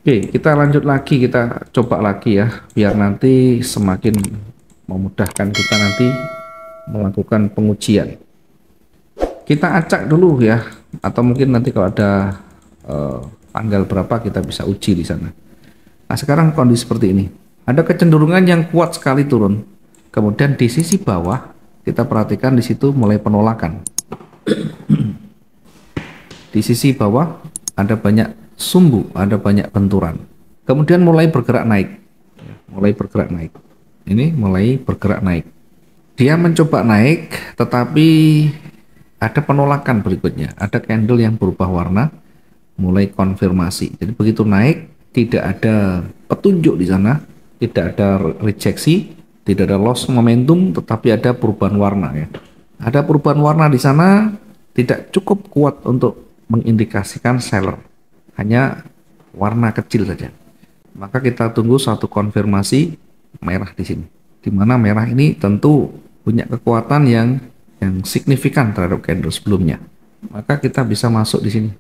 Oke, kita lanjut lagi, kita coba lagi ya, biar nanti semakin memudahkan kita nanti melakukan pengujian. Kita acak dulu ya, atau mungkin nanti kalau ada tanggal berapa kita bisa uji di sana. Nah, sekarang kondisi seperti ini. Ada kecenderungan yang kuat sekali turun. Kemudian di sisi bawah kita perhatikan di situ mulai penolakan. Di sisi bawah ada banyak sumbu, ada banyak benturan. Kemudian mulai bergerak naik. Mulai bergerak naik. Ini mulai bergerak naik. Dia mencoba naik, tetapi ada penolakan berikutnya. Ada candle yang berubah warna, mulai konfirmasi. Jadi begitu naik, tidak ada petunjuk di sana, tidak ada rejeksi, tidak ada loss momentum, tetapi ada perubahan warna ya. Ada perubahan warna di sana, tidak cukup kuat untuk mengindikasikan seller, hanya warna kecil saja. Maka kita tunggu satu konfirmasi merah di sini, di mana merah ini tentu punya kekuatan yang signifikan terhadap candle sebelumnya. Maka kita bisa masuk di sini.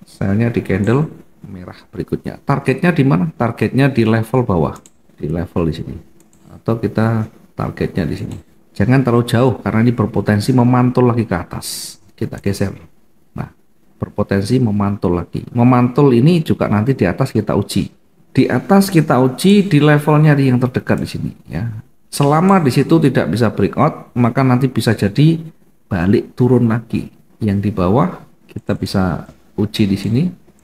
Selnya di candle merah berikutnya. Targetnya di mana? Targetnya di level bawah, di level di sini. Atau kita targetnya di sini. Jangan terlalu jauh karena ini berpotensi memantul lagi ke atas. Kita geser. Nah, berpotensi memantul lagi. Memantul ini juga nanti di atas kita uji. Di atas kita uji di levelnya yang terdekat di sini ya. Selama di situ tidak bisa breakout, maka nanti bisa jadi balik turun lagi. Yang di bawah kita bisa uji di sini,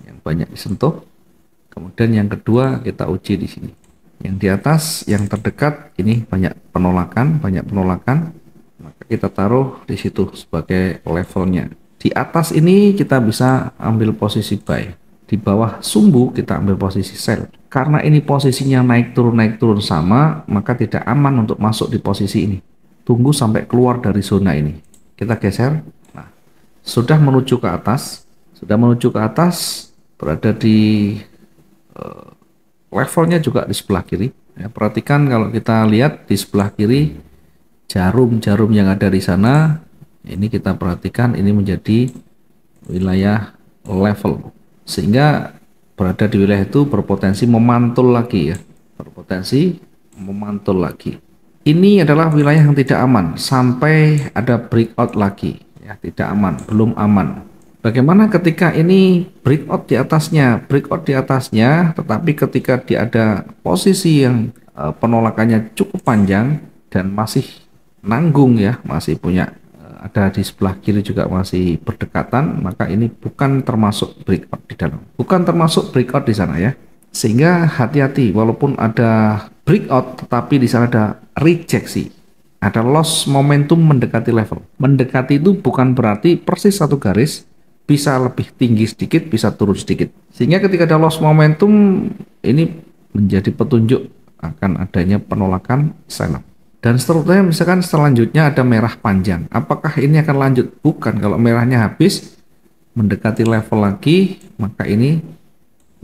yang banyak disentuh. Kemudian yang kedua kita uji di sini. Yang di atas, yang terdekat ini banyak penolakan, maka kita taruh di situ sebagai levelnya. Di atas ini kita bisa ambil posisi buy. Di bawah sumbu kita ambil posisi sell. Karena ini posisinya naik turun sama, maka tidak aman untuk masuk di posisi ini. Tunggu sampai keluar dari zona ini. Kita geser. Nah, sudah menuju ke atas, berada di levelnya juga di sebelah kiri. Ya, perhatikan kalau kita lihat di sebelah kiri jarum-jarum yang ada di sana, ini kita perhatikan ini menjadi wilayah level, sehingga berada di wilayah itu berpotensi memantul lagi ya, berpotensi memantul lagi. Ini adalah wilayah yang tidak aman sampai ada breakout lagi ya, tidak aman, belum aman. Bagaimana ketika ini breakout di atasnya, tetapi ketika dia ada posisi yang penolakannya cukup panjang dan masih nanggung ya, masih punya ada di sebelah kiri juga masih berdekatan, maka ini bukan termasuk breakout di dalam, bukan termasuk breakout di sana ya. Sehingga hati-hati, walaupun ada breakout, tetapi di sana ada rejeksi, ada loss momentum mendekati level. Mendekati itu bukan berarti persis satu garis, bisa lebih tinggi sedikit, bisa turun sedikit. Sehingga ketika ada loss momentum, ini menjadi petunjuk akan adanya penolakan seller. Dan seterusnya misalkan selanjutnya ada merah panjang. Apakah ini akan lanjut? Bukan. Kalau merahnya habis, mendekati level lagi, maka ini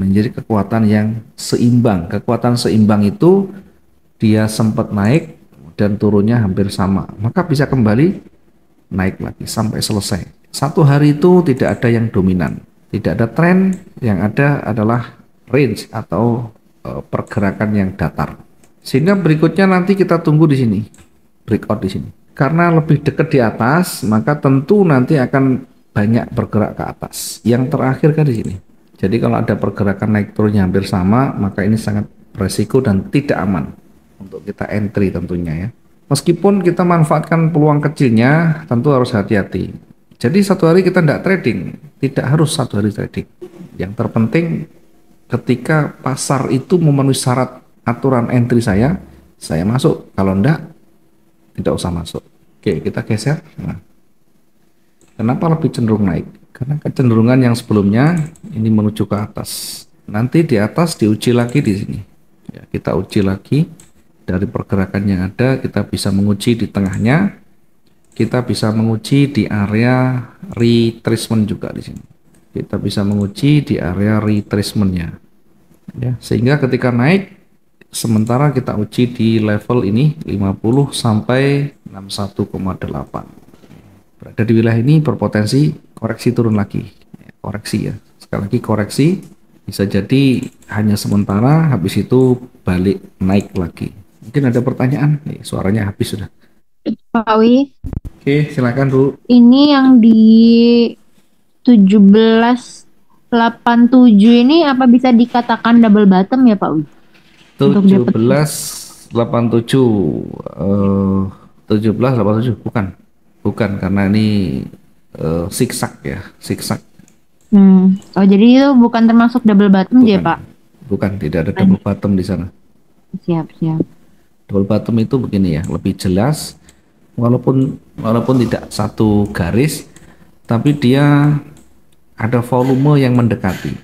menjadi kekuatan yang seimbang. Kekuatan seimbang itu dia sempat naik dan turunnya hampir sama. Maka bisa kembali naik lagi sampai selesai. Satu hari itu tidak ada yang dominan, tidak ada tren, yang ada adalah range atau pergerakan yang datar. Sehingga berikutnya nanti kita tunggu di sini, breakout di sini. Karena lebih dekat di atas, maka tentu nanti akan banyak bergerak ke atas. Yang terakhir kan di sini. Jadi kalau ada pergerakan naik turunnya hampir sama, maka ini sangat beresiko dan tidak aman untuk kita entry tentunya ya. Meskipun kita manfaatkan peluang kecilnya, tentu harus hati-hati. Jadi satu hari kita tidak trading, tidak harus satu hari trading. Yang terpenting ketika pasar itu memenuhi syarat aturan entry saya masuk. Kalau enggak, tidak usah masuk. Oke, kita geser. Nah, kenapa lebih cenderung naik? Karena kecenderungan yang sebelumnya ini menuju ke atas. Nanti di atas diuji lagi di sini. Ya, kita uji lagi dari pergerakan yang ada, kita bisa menguji di tengahnya. Kita bisa menguji di area retracement juga di sini. Kita bisa menguji di area retracementnya, ya. Sehingga ketika naik, sementara kita uji di level ini 50 sampai 61,8. Berada di wilayah ini berpotensi koreksi turun lagi, koreksi ya. Sekali lagi koreksi Bisa jadi hanya sementara, habis itu balik naik lagi. Mungkin ada pertanyaan? Nih, suaranya habis sudah. Pak Wi, Oke, silakan Bu. ini yang di 1787 ini apa bisa dikatakan double bottom ya Pak Wi? Untuk dia penuh. 1787 eh 1787 bukan. Bukan karena ini siksak ya, siksak. Oh, jadi itu bukan termasuk double bottom ya Bukan. Pak? Bukan, tidak ada double Lanjut. bottom di sana. Siap, siap. Double bottom itu begini ya, lebih jelas walaupun walaupun tidak satu garis tapi dia ada volume yang mendekati.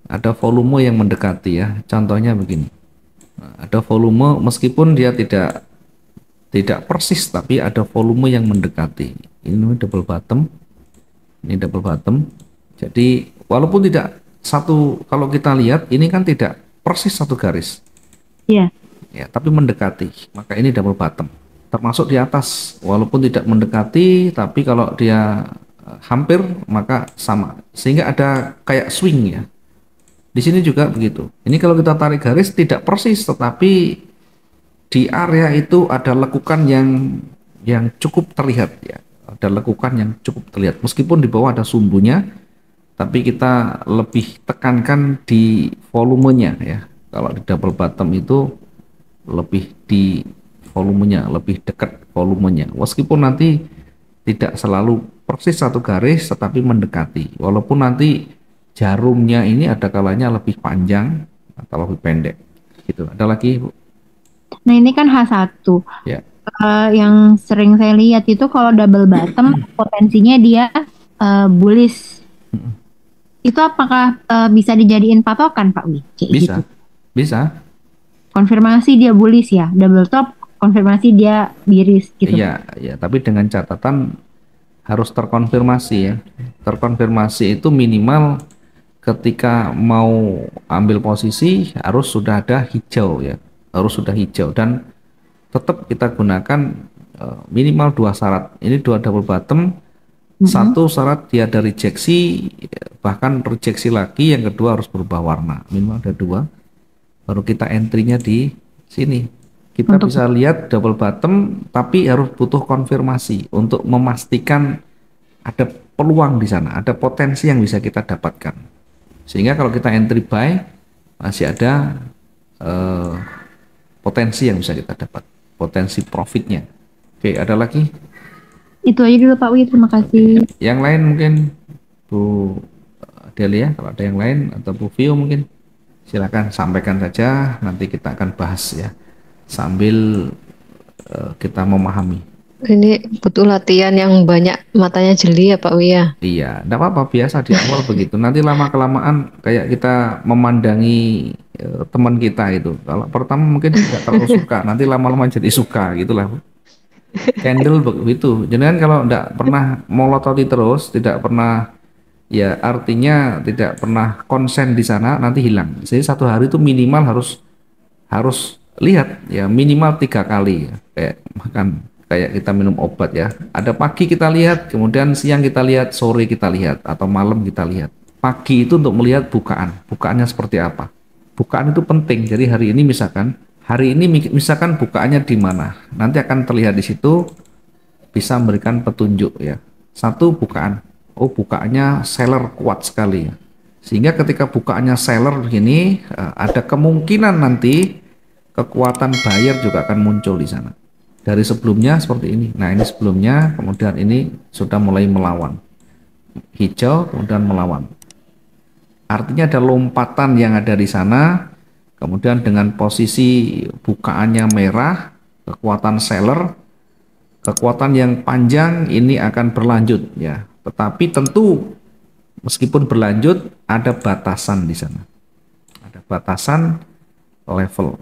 Ada volume yang mendekati ya. Contohnya begini. Ada volume meskipun dia tidak persis tapi ada volume yang mendekati. Ini namanya double bottom. Ini double bottom. Jadi walaupun tidak satu, kalau kita lihat ini kan tidak persis satu garis Iya. ya, tapi mendekati, maka ini double bottom. Termasuk di atas walaupun tidak mendekati tapi kalau dia hampir maka sama, sehingga ada kayak swing ya. Di sini juga begitu. Ini kalau kita tarik garis tidak persis tetapi di area itu ada lekukan yang cukup terlihat ya. Ada lekukan yang cukup terlihat meskipun di bawah ada sumbunya, tapi kita lebih tekankan di volumenya ya. Kalau di double bottom itu lebih di volumenya, lebih dekat volumenya. Meskipun nanti tidak selalu persis satu garis tetapi mendekati. Walaupun nanti jarumnya ini ada kalanya lebih panjang atau lebih pendek. Gitu. Ada lagi, Bu? Nah, ini kan H1. Ya, Yang sering saya lihat itu kalau double bottom potensinya dia bullish. Itu apakah bisa dijadiin patokan Pak Wi? Kayak gitu. bisa, bisa. Konfirmasi dia bullish ya, double top, konfirmasi dia biris gitu. Iya, ya, tapi dengan catatan harus terkonfirmasi ya. Terkonfirmasi itu minimal ketika mau ambil posisi harus sudah ada hijau ya, harus sudah hijau, dan tetap kita gunakan minimal dua syarat. Ini dua double bottom. Mm-mm. Satu syarat dia ada rejeksi, bahkan rejeksi lagi. Yang kedua harus berubah warna. Minimal ada dua. Baru kita entry-nya di sini. Kita Untuk bisa lihat double bottom, tapi harus butuh konfirmasi untuk memastikan ada peluang di sana, ada potensi yang bisa kita dapatkan. Sehingga kalau kita entry buy, masih ada eh, potensi yang bisa kita dapat, potensi profitnya. Oke, ada lagi? itu aja dulu Pak Wi, terima Oke, kasih. yang lain mungkin Bu Delia, kalau ada yang lain atau Bu Vio mungkin silakan sampaikan saja, nanti kita akan bahas ya sambil kita memahami. Ini butuh latihan yang banyak matanya jeli ya Pak Wia. Iya, enggak apa-apa, biasa di awal begitu. Nanti lama-kelamaan kayak kita memandangi teman kita itu. Kalau pertama mungkin tidak terlalu suka, nanti lama-lama jadi suka gitulah. Candle begitu. Jadi kan kalau enggak pernah molototi terus, tidak pernah, ya artinya tidak pernah konsen di sana, nanti hilang. Jadi satu hari itu minimal harus harus lihat ya, minimal 3 kali ya. Kayak makan, kayak kita minum obat ya, ada pagi kita lihat, kemudian siang kita lihat, sore kita lihat, atau malam kita lihat. Pagi itu untuk melihat bukaannya seperti apa. Bukaan itu penting. Jadi hari ini misalkan bukaannya di mana, nanti akan terlihat di situ, bisa memberikan petunjuk ya. Satu, bukaan, oh bukaannya seller kuat sekali, sehingga ketika bukaannya seller begini, ada kemungkinan nanti kekuatan buyer juga akan muncul di sana. Dari sebelumnya seperti ini. Nah, ini sebelumnya, kemudian ini sudah mulai melawan. Hijau, kemudian melawan. Artinya ada lompatan yang ada di sana. Kemudian dengan posisi bukaannya merah, kekuatan seller, kekuatan yang panjang ini akan berlanjut ya. Tetapi tentu meskipun berlanjut ada batasan di sana. Ada batasan level.